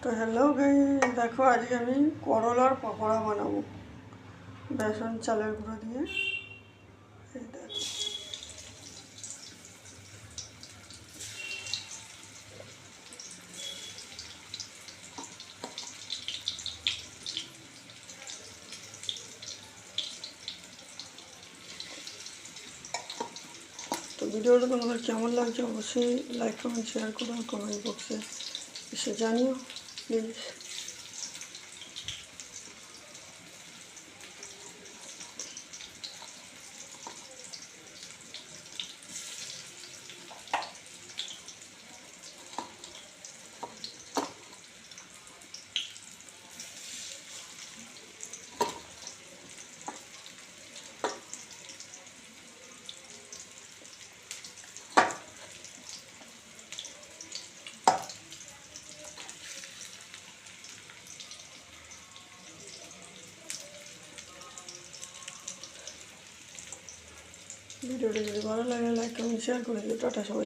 তো hello guys, দেখো আজকে আমি করলার পকোড়া বানাবো বেসন চালের গুঁড়ো দিয়ে। এই দেখো, তো ভিডিওটা তোমাদের কেমন লাগছে অবশ্যই লাইক কমেন্ট শেয়ার করো, কমেন্ট বক্সে এসে জানিও প্লিজ। ভিডিওটা যদি ভালো লাগে লাইক কমেন্ট শেয়ার করে দিও। টাটা সবাই।